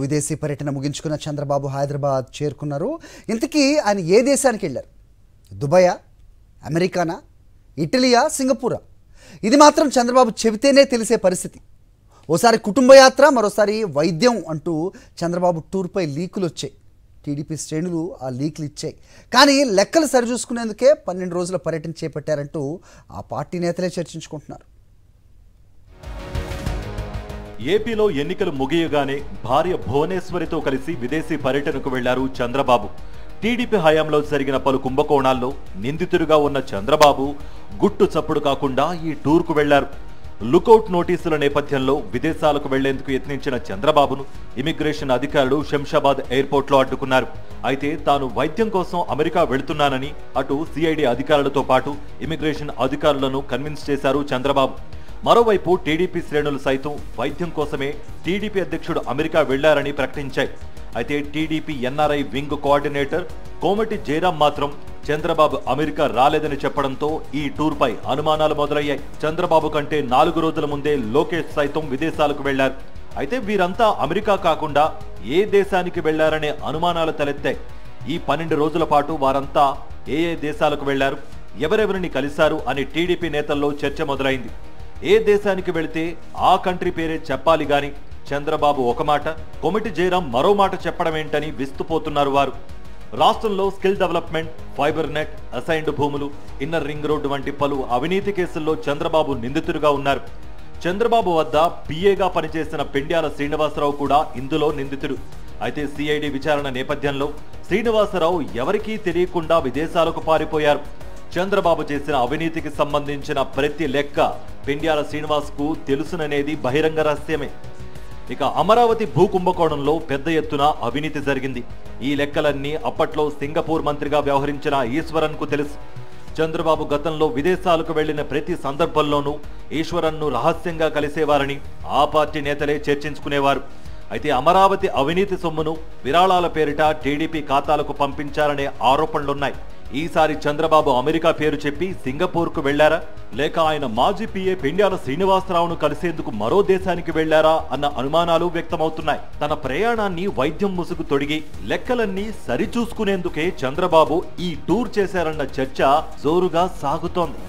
విదేశీ పర్యటన ముగించుకున్న చంద్రబాబు హైదరాబాద్ చేరుకున్నారు. ఇంతకీ ఆయన ఏ దేశానికి వెళ్ళారు? దుబాయా, అమెరికానా, ఇటలీయా, సింగపూరా? ఇది మాత్రం చంద్రబాబు చెబితేనే తెలిసే పరిస్థితి. ఓసారి కుటుంబయాత్ర, మరోసారి వైద్యం అంటూ చంద్రబాబు టూర్పై లీకులు వచ్చాయి. టీడీపీ శ్రేణులు ఆ లీకులు ఇచ్చాయి. కానీ లెక్కలు సరిచూసుకునేందుకే 12 రోజుల పర్యటన చేపట్టారంటూ ఆ పార్టీ నేతలే చర్చించుకుంటున్నారు. ఏపీలో ఎన్నికలు ముగియగానే భార్య భువనేశ్వరితో కలిసి విదేశీ పర్యటనకు వెళ్లారు చంద్రబాబు. టీడీపీ హయాంలో జరిగిన పలు కుంభకోణాల్లో నిందితుడిగా ఉన్న చంద్రబాబు గుట్టు చప్పుడు కాకుండా ఈ టూర్కు వెళ్లారు. లుకౌట్ నోటీసుల నేపథ్యంలో విదేశాలకు వెళ్లేందుకు యత్నించిన చంద్రబాబును ఇమిగ్రేషన్ అధికారులు శంషాబాద్ ఎయిర్పోర్ట్లో అడ్డుకున్నారు. అయితే తాను వైద్యం కోసం అమెరికా వెళుతున్నానని అటు సిఐడి అధికారులతో పాటు ఇమిగ్రేషన్ అధికారులను కన్విన్స్ చేశారు చంద్రబాబు. మరోవైపు టీడీపీ శ్రేణులు సైతం వైద్యం కోసమే టీడీపీ అధ్యక్షుడు అమెరికా వెళ్లారని ప్రకటించాయి. అయితే టీడీపీ ఎన్ఆర్ఐ వింగ్ కోఆర్డినేటర్ కోమటి జయరాం మాత్రం చంద్రబాబు అమెరికా రాలేదని చెప్పడంతో ఈ టూర్ పై అనుమానాలు మొదలయ్యాయి. చంద్రబాబు కంటే 4 రోజుల ముందే లోకేష్ సైతం విదేశాలకు వెళ్లారు. అయితే వీరంతా అమెరికా కాకుండా ఏ దేశానికి వెళ్లారనే అనుమానాలు తలెత్తాయి. ఈ 12 రోజుల పాటు వారంతా ఏ దేశాలకు వెళ్లారు, ఎవరెవరిని కలిశారు అని టీడీపీ నేతల్లో చర్చ మొదలైంది. ఏ దేశానికి వెళితే ఆ కంట్రీ పేరే చెప్పాలి గాని చంద్రబాబు ఒక మాట, కోమటి జయరాం మరో మాట చెప్పడం ఏంటని విస్తుపోతున్నారు వారు. రాష్ట్రంలో skill development, fibre net, assigned భూములు, ఇన్నర్ రింగ్ రోడ్డు వంటి పలు అవినీతి కేసుల్లో చంద్రబాబు నిందితుడిగా ఉన్నారు. చంద్రబాబు వద్ద పిఏగా పనిచేసిన పెండ్యాల శ్రీనివాసరావు కూడా ఇందులో నిందితుడు. అయితే సిఐడి విచారణ నేపథ్యంలో శ్రీనివాసరావు ఎవరికీ తెలియకుండా విదేశాలకు పారిపోయారు. చంద్రబాబు చేసిన అవినీతికి సంబంధించిన ప్రతి లెక్క పెండ్యాల శ్రీనివాస్కు తెలుసుననేది బహిరంగ రహస్యమే. ఇక అమరావతి భూ కుంభకోణంలో పెద్ద ఎత్తున అవినీతి జరిగింది. ఈ లెక్కలన్నీ అప్పట్లో సింగపూర్ మంత్రిగా వ్యవహరించిన ఈశ్వరన్కు తెలుసు. చంద్రబాబు గతంలో విదేశాలకు వెళ్లిన ప్రతి సందర్భంలోనూ ఈశ్వరన్ను రహస్యంగా కలిసేవారని ఆ పార్టీ నేతలే చర్చించుకునేవారు. అయితే అమరావతి అవినీతి సొమ్మును విరాళాల పేరిట టీడీపీ ఖాతాలకు పంపించారనే ఆరోపణలున్నాయి. ఈసారి చంద్రబాబు అమెరికా పేరు చెప్పి సింగపూర్కు వెళ్లారా, లేక ఆయన మాజీ పిఏ పెండ్యాల శ్రీనివాసరావును కలిసేందుకు మరో దేశానికి వెళ్లారా అన్న అనుమానాలు వ్యక్తమవుతున్నాయి. తన ప్రయాణాన్ని వైద్యం ముసుగు తొడిగి లెక్కలన్నీ సరిచూసుకునేందుకే చంద్రబాబు ఈ టూర్ చేశారన్న చర్చ జోరుగా సాగుతోంది.